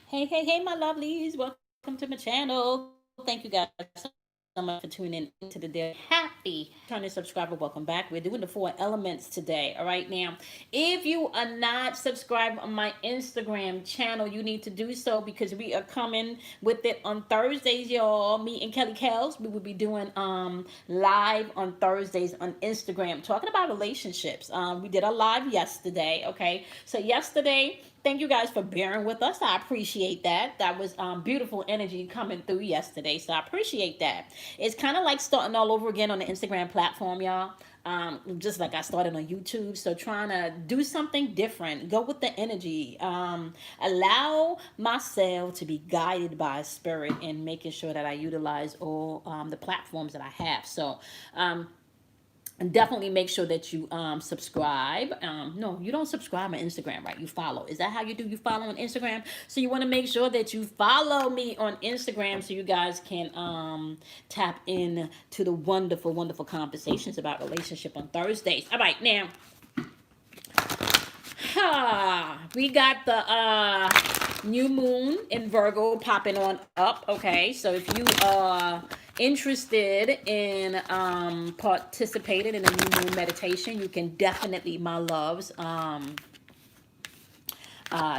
Hey, my lovelies. Welcome to my channel. Thank you guys so much for tuning in into the day. Happy returning subscriber. Welcome back. We're doing the four elements today. All right. Now, if you are not subscribed on my Instagram channel, you need to do so because we are coming with it on Thursdays, y'all. Me and Kelly Kels, we will be doing live on Thursdays on Instagram talking about relationships. We did a live yesterday. Okay. So yesterday, thank you guys for bearing with us. I appreciate that. That was beautiful energy coming through yesterday. So I appreciate that. It's kind of like starting all over again on the Instagram platform, y'all. Just like I started on YouTube. So trying to do something different. Go with the energy. Allow myself to be guided by spirit and making sure that I utilize all the platforms that I have. So definitely make sure that you subscribe. No, you don't subscribe on Instagram, right? You follow. Is that how you do? You follow on Instagram. So you want to make sure that you follow me on Instagram so you guys can tap in to the wonderful, wonderful conversations about relationship on Thursdays. All right, now we got the new moon in Virgo popping on up. Okay, so if you are interested in participating in a new moon meditation, you can definitely, my loves,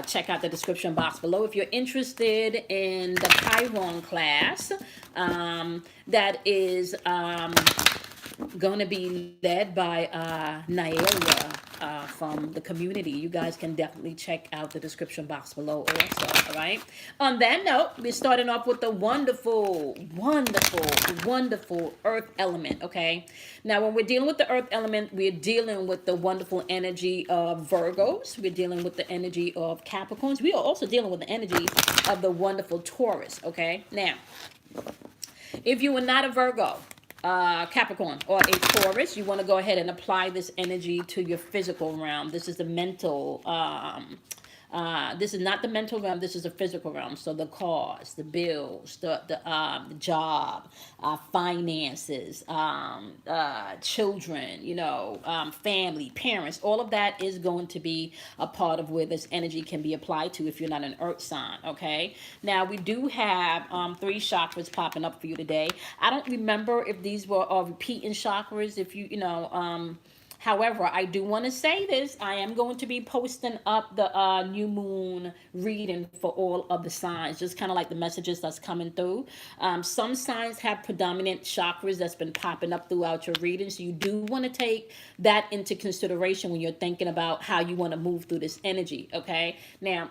check out the description box below. If you're interested in the Chiron class, that is going to be led by Naelia from the community. You guys can definitely check out the description box below also, all right? On that note, we're starting off with the wonderful, wonderful, wonderful earth element, okay? Now, when we're dealing with the earth element, we're dealing with the wonderful energy of Virgos. We're dealing with the energy of Capricorns. We are also dealing with the energy of the wonderful Taurus, okay? Now, if you are not a Virgo, Capricorn, or a Taurus, you want to go ahead and apply this energy to your physical realm. This is the mental. This is not the mental realm. This is the physical realm. So the cars, the bills, the job, finances, children, family, parents. All of that is going to be a part of where this energy can be applied to if you're not an earth sign. Okay. Now we do have three chakras popping up for you today. I don't remember if these were repeating chakras. If however, I do want to say this. I am going to be posting up the new moon reading for all of the signs, just kind of like the messages that's coming through. Some signs have predominant chakras that's been popping up throughout your reading. So you do want to take that into consideration when you're thinking about how you want to move through this energy. Okay. Now,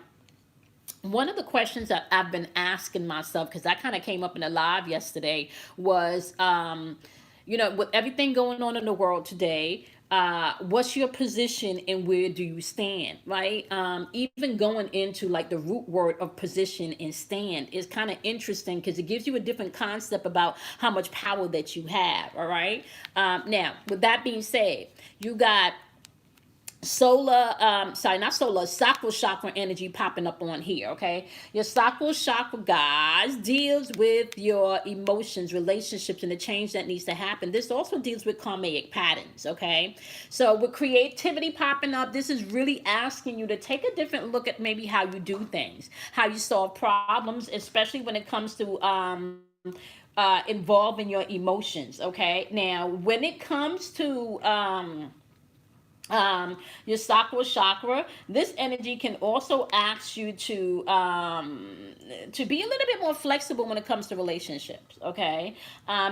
one of the questions that I've been asking myself, because that kind of came up in a live yesterday, was, with everything going on in the world today, what's your position and where do you stand, right? Even going into like the root word of position and stand is kind of interesting because it gives you a different concept about how much power that you have, all right? Now, with that being said, you got not solar, sacral chakra energy popping up on here. Okay, your sacral chakra, guys, deals with your emotions, relationships, and the change that needs to happen. This also deals with karmic patterns. Okay, so with creativity popping up, this is really asking you to take a different look at maybe how you do things, how you solve problems, especially when it comes to involving your emotions. Okay, now when it comes to your sacral chakra, this energy can also ask you to be a little bit more flexible when it comes to relationships. Okay,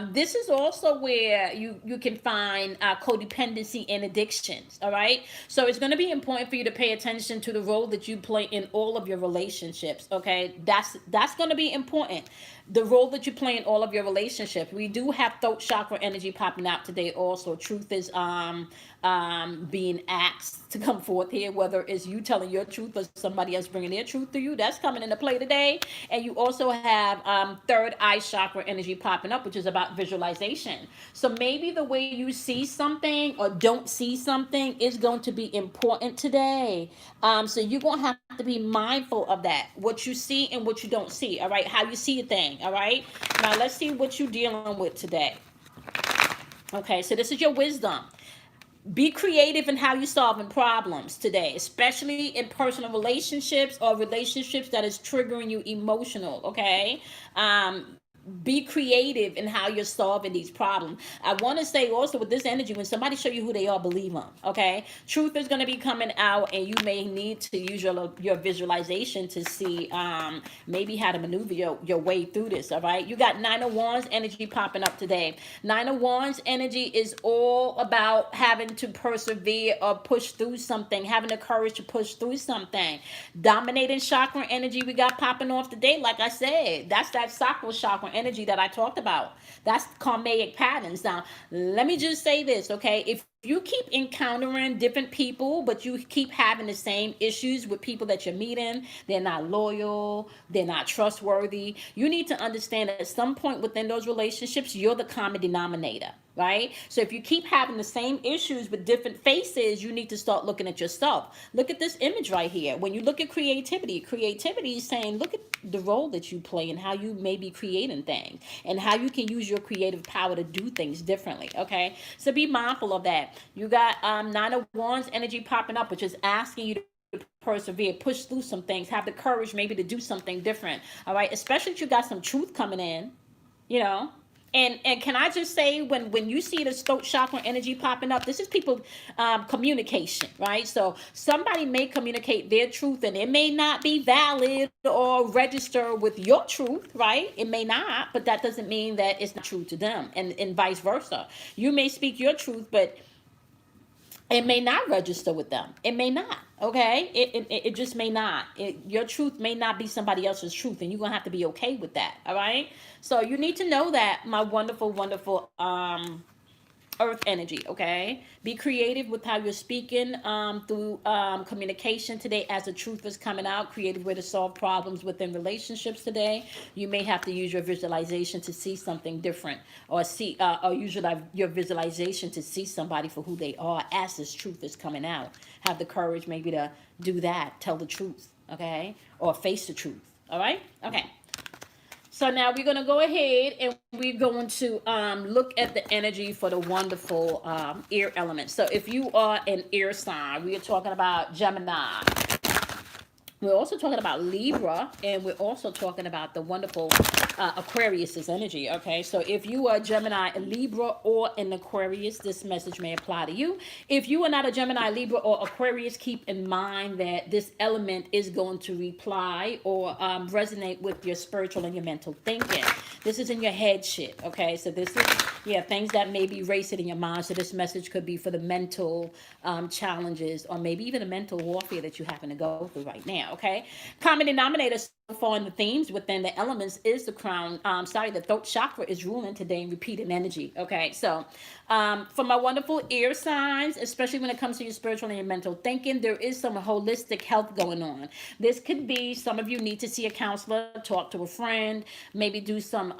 this is also where you can find codependency and addictions. All right, so it's going to be important for you to pay attention to the role that you play in all of your relationships. Okay, that's going to be important, the role that you play in all of your relationships. We do have throat chakra energy popping out today also. Truth is being asked to come forth here, whether it's you telling your truth or somebody else bringing their truth to you. That's coming into play today. And you also have third eye chakra energy popping up, which is about visualization. So maybe the way you see something or don't see something is going to be important today. So you're going to have to be mindful of that, what you see and what you don't see. All right, how you see a thing. All right, now let's see what you're dealing with today. Okay, so this is your wisdom. Be creative in how you're solving problems today, especially in personal relationships or relationships that is triggering you emotional. Okay. Be creative in how you're solving these problems. I want to say also with this energy, when somebody show you who they are, believe them. Okay, truth is going to be coming out, and you may need to use your visualization to see maybe how to maneuver your way through this. All right, you got Nine of Wands energy popping up today. Nine of Wands energy is all about having to persevere or push through something, having the courage to push through something. Dominating chakra energy we got popping off today, like I said, that's that sacral chakra energy that I talked about. That's karmic patterns. Now, let me just say this, okay? If you keep encountering different people, but you keep having the same issues with people that you're meeting, they're not loyal, they're not trustworthy, you need to understand that at some point within those relationships, you're the common denominator, right? So if you keep having the same issues with different faces, you need to start looking at yourself. Look at this image right here. When you look at creativity is saying, look at the role that you play and how you may be creating things and how you can use your creative power to do things differently. Okay, so be mindful of that. You got Nine of Wands energy popping up, which is asking you to persevere, push through some things, have the courage maybe to do something different. All right, especially if you got some truth coming in, you know. And can I just say, when you see the throat chakra energy popping up, this is people communication, right? So somebody may communicate their truth, and it may not be valid or register with your truth, right? It may not, but that doesn't mean that it's not true to them, and vice versa. You may speak your truth, but it may not register with them. It may not. Okay, it just may not. Your truth may not be somebody else's truth, and you're gonna have to be okay with that. All right. So you need to know that, my wonderful, wonderful earth energy. Okay, be creative with how you're speaking through communication today as the truth is coming out. Creative way to solve problems within relationships today. You may have to use your visualization to see something different, or see or use your visualization to see somebody for who they are as this truth is coming out. Have the courage maybe to do that, tell the truth. Okay, or face the truth. All right. Okay. So now we're going to go ahead and we're going to look at the energy for the wonderful air element. So if you are an air sign, we are talking about Gemini. We're also talking about Libra, and we're also talking about the wonderful Aquarius's energy. Okay, so if you are Gemini, Libra, or an Aquarius, this message may apply to you. If you are not a Gemini, Libra, or Aquarius, keep in mind that this element is going to reply or resonate with your spiritual and your mental thinking. This is in your head shit. Okay, so this is things that may be racing in your mind. So this message could be for the mental challenges, or maybe even the mental warfare that you happen to go through right now. Okay, common denominator so far in the themes within the elements is the crown. The throat chakra is ruling today in repeating energy. Okay, so for my wonderful air signs, especially when it comes to your spiritual and your mental thinking, there is some holistic health going on. This could be some of you need to see a counselor, talk to a friend, maybe do some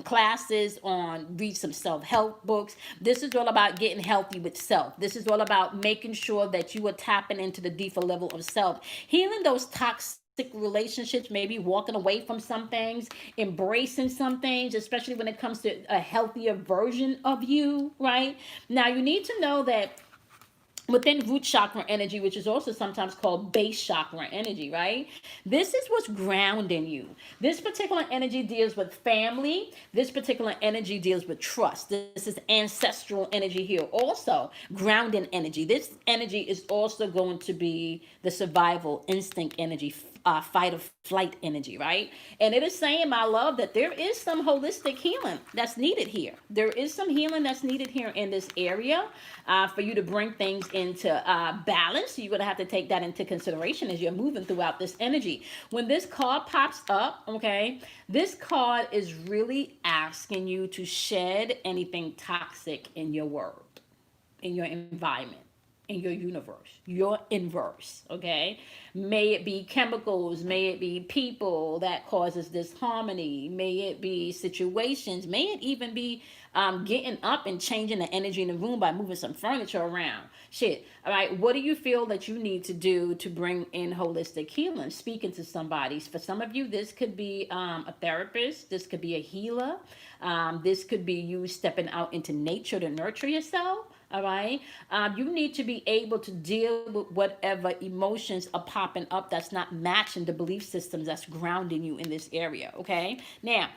classes on, read some self-help books. This is all about getting healthy with self. This is all about making sure that you are tapping into the deeper level of self, healing those toxic relationships, maybe walking away from some things, embracing some things, especially when it comes to a healthier version of you, right? Now, you need to know that within root chakra energy, which is also sometimes called base chakra energy, right? This is what's grounding you. This particular energy deals with family. This particular energy deals with trust. This is ancestral energy here. Also, grounding energy. This energy is also going to be the survival instinct energy, fight or flight energy, right? And it is saying, my love, that there is some holistic healing that's needed here. There is some healing that's needed here in this area for you to bring things into balance. So you're going to have to take that into consideration as you're moving throughout this energy. When this card pops up, okay, this card is really asking you to shed anything toxic in your world, in your environment, in your universe, your inverse. Okay, may it be chemicals, may it be people that causes disharmony, may it be situations, may it even be getting up and changing the energy in the room by moving some furniture around. Shit. All right, what do you feel that you need to do to bring in holistic healing? Speaking to somebody. For some of you, this could be a therapist, this could be a healer, this could be you stepping out into nature to nurture yourself. All right. You need to be able to deal with whatever emotions are popping up that's not matching the belief systems that's grounding you in this area. Okay. Now,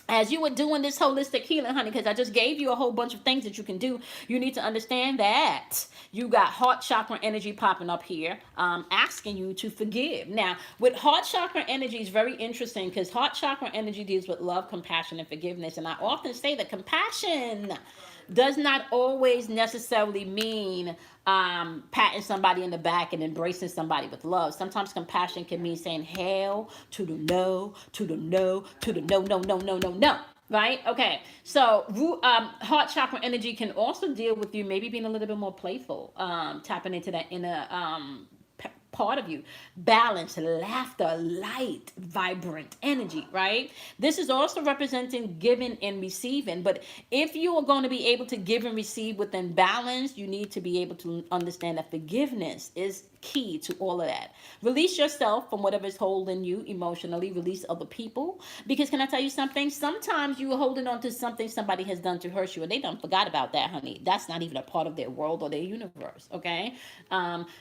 as you were doing this holistic healing, honey, because I just gave you a whole bunch of things that you can do, you need to understand that you got heart chakra energy popping up here, asking you to forgive. Now, with heart chakra energy is very interesting because heart chakra energy deals with love, compassion, and forgiveness. And I often say that compassion does not always necessarily mean patting somebody in the back and embracing somebody with love. Sometimes compassion can mean saying hell to the no, to the no, to the no, no, no, no, no, no. Right? Okay. So, heart chakra energy can also deal with you maybe being a little bit more playful, tapping into that inner part of you, balance, laughter, light, vibrant energy, right? This is also representing giving and receiving. But if you are going to be able to give and receive within balance, you need to be able to understand that forgiveness is key to all of that. Release yourself from whatever is holding you emotionally. Release other people, because can I tell you something? Sometimes you are holding on to something somebody has done to hurt you and they done forgot about that, honey. That's not even a part of their world or their universe. Okay.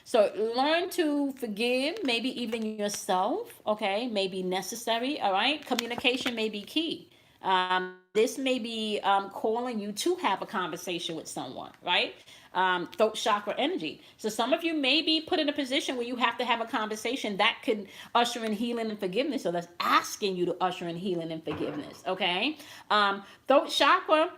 So learn to forgive, maybe even yourself. Okay, may be necessary. All right. Communication may be key. This may be calling you to have a conversation with someone, right? Throat chakra energy. So some of you may be put in a position where you have to have a conversation that could usher in healing and forgiveness. So that's asking you to usher in healing and forgiveness. Okay. Throat chakra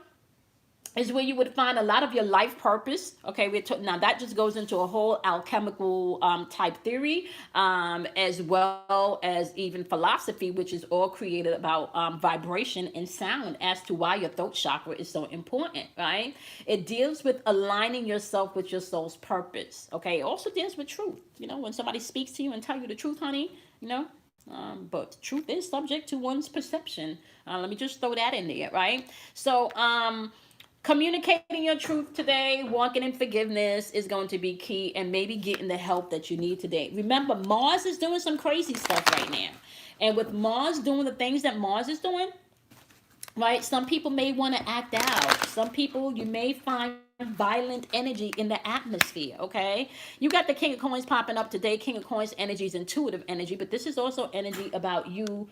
is where you would find a lot of your life purpose. Okay, now that just goes into a whole alchemical type theory, as well as even philosophy, which is all created about vibration and sound as to why your throat chakra is so important, right? It deals with aligning yourself with your soul's purpose. Okay, it also deals with truth. You know, when somebody speaks to you and tell you the truth, honey, you know, but truth is subject to one's perception. Let me just throw that in there, right? So, communicating your truth today, walking in forgiveness is going to be key, and maybe getting the help that you need today. Remember, Mars is doing some crazy stuff right now. And with Mars doing the things that Mars is doing, right, some people may want to act out. Some people, you may find violent energy in the atmosphere. Okay, you got the King of Coins popping up today. King of Coins energy is intuitive energy, but this is also energy about you,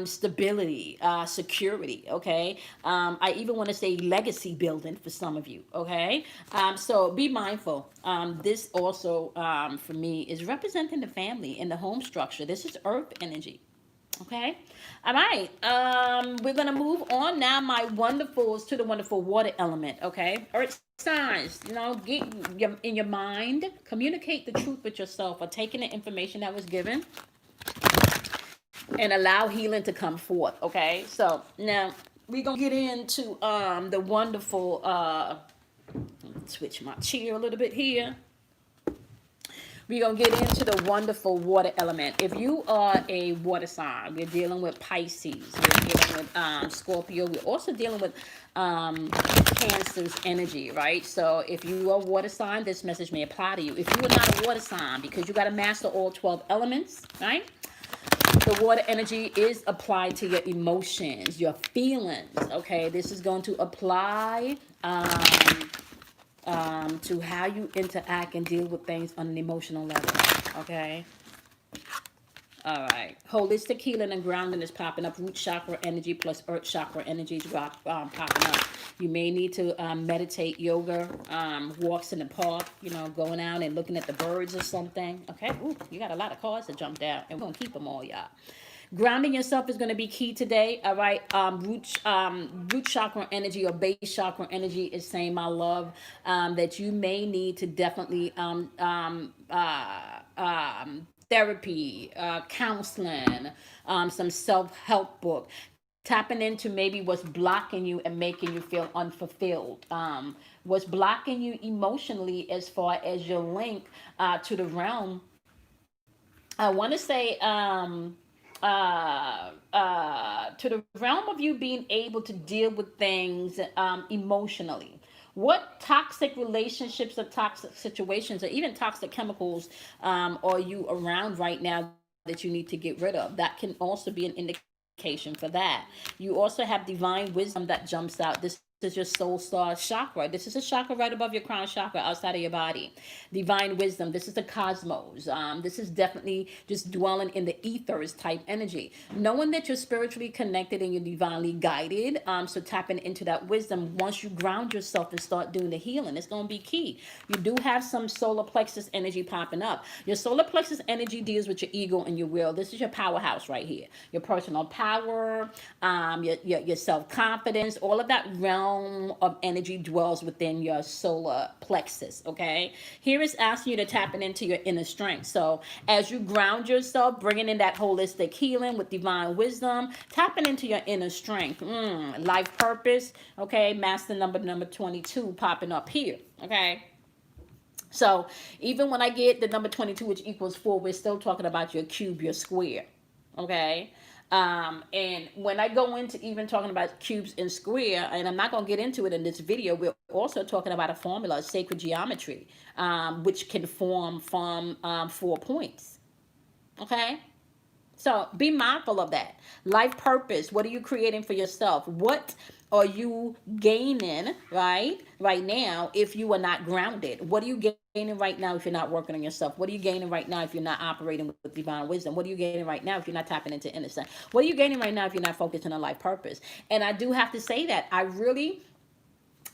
stability, security. Okay, I even want to say legacy building for some of you. Okay, so be mindful. This also, for me, is representing the family and the home structure. This is earth energy. Okay. All right. We're gonna move on now, my wonderfuls, to the wonderful water element. Okay. Earth signs. You know, get in your mind, communicate the truth with yourself, or taking the information that was given and allow healing to come forth. Okay. So now we're gonna get into the wonderful. Switch my chair a little bit here. We're going to get into the wonderful water element. If you are a water sign, we're dealing with Pisces. We're dealing with Scorpio. We're also dealing with Cancer's energy, right? So if you are a water sign, this message may apply to you. If you are not a water sign, because you got to master all 12 elements, right? The water energy is applied to your emotions, your feelings, okay? This is going to apply to how you interact and deal with things on an emotional level. Okay. All right. Holistic healing and grounding is popping up. Root chakra energy plus earth chakra energy is popping up. You may need to meditate, yoga, walks in the park, you know, going out and looking at the birds or something. Okay. Ooh, you got a lot of cards that jumped out, and we're going to keep them all, y'all. Grounding yourself is going to be key today. All right. Root chakra energy or base chakra energy is saying, my love, that you may need to definitely therapy, counseling, some self-help book, tapping into maybe what's blocking you and making you feel unfulfilled. What's blocking you emotionally as far as your link to the realm. I want to say to the realm of you being able to deal with things emotionally. What toxic relationships or toxic situations or even toxic chemicals are you around right now that you need to get rid of? That can also be an indication for that. You also have divine wisdom that jumps out. This is your soul star chakra. This is a chakra right above your crown chakra, outside of your body. Divine wisdom. This is the cosmos. This is definitely just dwelling in the ethers type energy. Knowing that you're spiritually connected and you're divinely guided. So tapping into that wisdom. Once you ground yourself and start doing the healing, it's going to be key. You do have some solar plexus energy popping up. Your solar plexus energy deals with your ego and your will. This is your powerhouse right here. Your personal power, your self-confidence, all of that realm of energy dwells within your solar plexus, okay? Here is asking you to tap into your inner strength. So as you ground yourself, bringing in that holistic healing with divine wisdom, tapping into your inner strength, life purpose, okay? Master number 22 popping up here, okay? So even when I get the number 22, which equals 4, we're still talking about your cube, your square, okay? And when I go into even talking about cubes and square, and I'm not going to get into it in this video, we're also talking about a formula, sacred geometry, which can form from 4 points, okay? So be mindful of that. Life purpose. What are you creating for yourself? What are you gaining right now if you are not grounded? What are you gaining right now if you're not working on yourself? What are you gaining right now if you're not operating with divine wisdom? What are you gaining right now if you're not tapping into innocence? What are you gaining right now if you're not focusing on life purpose? And I do have to say that I really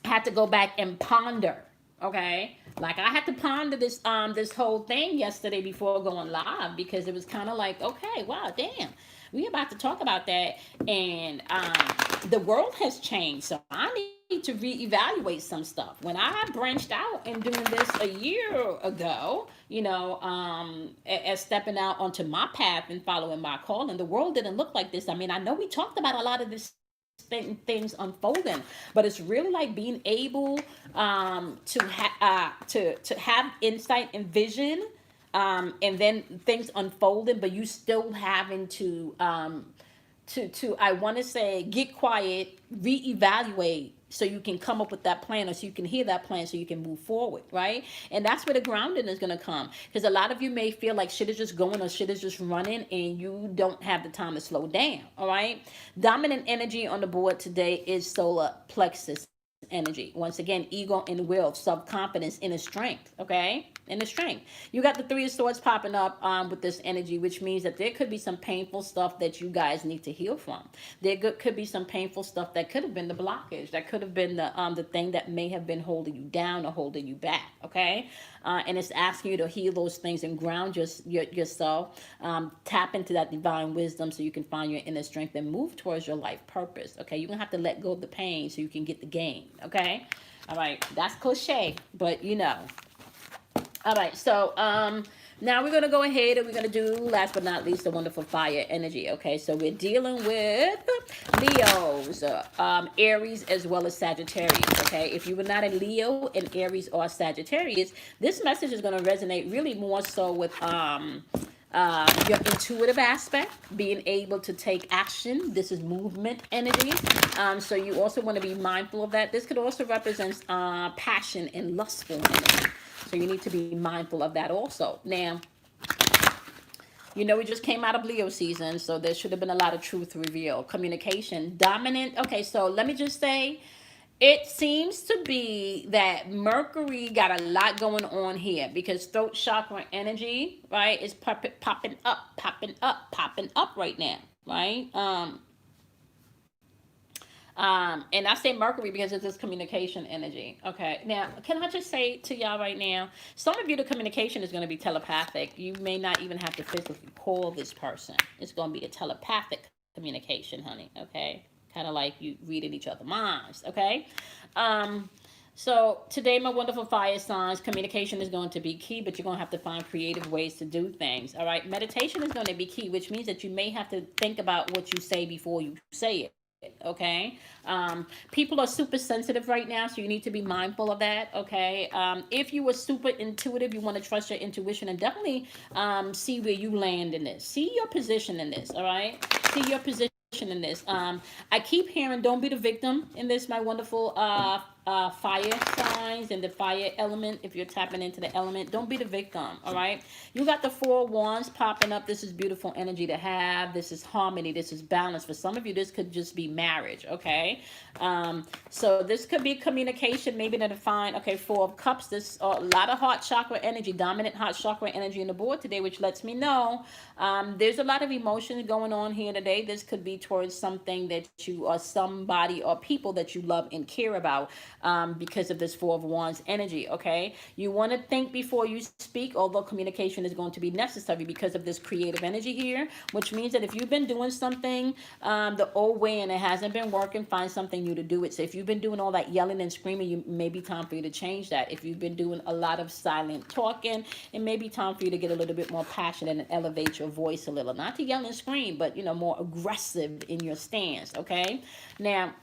had to go back and ponder, okay? Like I had to ponder this whole thing yesterday before going live, because it was kind of like, okay, wow, damn, we about to talk about that. And the world has changed, so I need to reevaluate some stuff. When I branched out and doing this a year ago, as stepping out onto my path and following my calling, the world didn't look like this. I mean, I know we talked about a lot of this things unfolding, but it's really like being able to have insight and vision, and then things unfolding, but you still having to I want to say get quiet, reevaluate, so you can come up with that plan, or so you can hear that plan, so you can move forward, right? And that's where the grounding is going to come, because a lot of you may feel like shit is just going, or shit is just running, and you don't have the time to slow down. All right, dominant energy on the board today is solar plexus energy. Once again, ego and will, self-confidence, inner strength, okay? Inner strength. You got the 3 of swords popping up with this energy, which means that there could be some painful stuff that you guys need to heal from. There could be some painful stuff that could have been the blockage, that could have been the thing that may have been holding you down or holding you back, okay? And it's asking you to heal those things and ground yourself, tap into that divine wisdom so you can find your inner strength and move towards your life purpose, okay? You're going to have to let go of the pain so you can get the gain, okay? All right, that's cliche, but you know. All right, so now we're going to go ahead and we're going to do, last but not least, the wonderful fire energy, okay? So we're dealing with Leos, Aries, as well as Sagittarius, okay? If you were not a Leo, an Aries, or Sagittarius, this message is going to resonate really more so with your intuitive aspect, being able to take action. This is movement energy. So you also want to be mindful of that. This could also represent passion and lustful energy. So you need to be mindful of that also. Now, we just came out of Leo season, so there should have been a lot of truth revealed. Communication, dominant. Okay, so let me just say, it seems to be that Mercury got a lot going on here, because throat chakra energy, right, is popping up right now, right? And I say Mercury because it's this communication energy. Okay. Now, can I just say to y'all right now, some of you, the communication is going to be telepathic. You may not even have to physically call this person. It's going to be a telepathic communication, honey. Okay. Kind of like you reading each other's minds. Okay. So today, my wonderful fire signs, communication is going to be key, but you're going to have to find creative ways to do things. All right. Meditation is going to be key, which means that you may have to think about what you say before you say it. Okay. People are super sensitive right now, so you need to be mindful of that. Okay. If you were super intuitive, you want to trust your intuition and definitely see where you land in this. See your position in this. All right. See your position in this. I keep hearing, don't be the victim in this, my wonderful fire signs and the fire element, if you're tapping into the element, don't be the victim, all right? You got the 4 wands popping up. This is beautiful energy to have. This is harmony. This is balance. For some of you, this could just be marriage, okay? So this could be communication, maybe to define, okay, 4 of cups. This a lot of heart chakra energy, dominant heart chakra energy in the board today, which lets me know there's a lot of emotions going on here today. This could be towards something that you or somebody or people that you love and care about, because of this 4 of wands energy, okay? You want to think before you speak, although communication is going to be necessary because of this creative energy here, which means that if you've been doing something the old way and it hasn't been working, find something new to do it. So if you've been doing all that yelling and screaming, you may be time for you to change that. If you've been doing a lot of silent talking, it may be time for you to get a little bit more passionate and elevate your voice a little. Not to yell and scream, but, you know, more aggressive in your stance, okay? Now,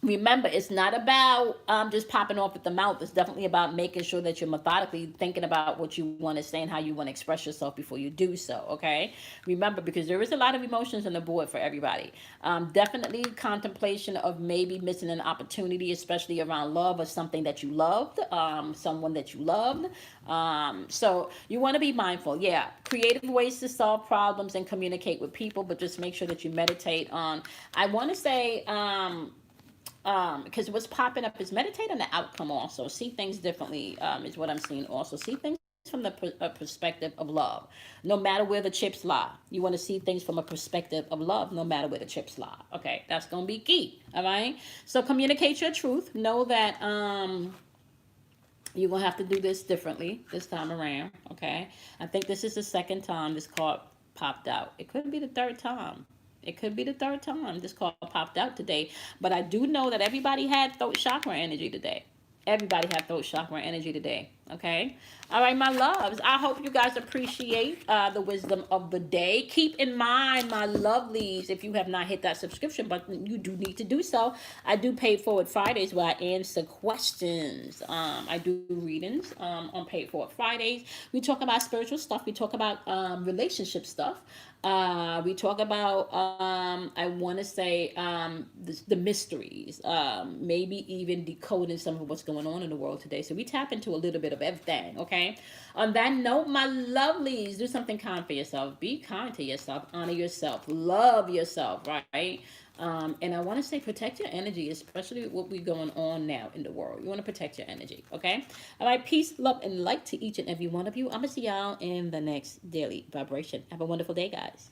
remember, it's not about just popping off at the mouth. It's definitely about making sure that you're methodically thinking about what you want to say and how you want to express yourself before you do so, okay? Remember, because there is a lot of emotions on the board for everybody. Definitely contemplation of maybe missing an opportunity, especially around love or something that you loved, someone that you loved. So you want to be mindful. Yeah, creative ways to solve problems and communicate with people, but just make sure that you meditate on, I want to say, because what's popping up is meditate on the outcome also. See things differently, is what I'm seeing also. See things from the perspective of love, no matter where the chips lie. You want to see things from a perspective of love, no matter where the chips lie. Okay, that's going to be key, all right? So communicate your truth. Know that you're going to have to do this differently this time around, okay? I think this is the second time this card popped out. It could be the third time. It could be the third time this card popped out today. But I do know that everybody had throat chakra energy today. Everybody had throat chakra energy today. Okay? All right, my loves. I hope you guys appreciate the wisdom of the day. Keep in mind, my lovelies, if you have not hit that subscription button, you do need to do so. I do Paid Forward Fridays where I answer questions. I do readings on Paid Forward Fridays. We talk about spiritual stuff. We talk about relationship stuff. We talk about, I want to say, the mysteries, maybe even decoding some of what's going on in the world today. So we tap into a little bit of everything, okay? On that note, my lovelies, do something kind for yourself. Be kind to yourself. Honor yourself. Love yourself, right? And I want to say protect your energy, especially with what we're going on now in the world. You want to protect your energy, okay? All right, peace, love, and light to each and every one of you. I'm going to see y'all in the next daily vibration. Have a wonderful day, guys.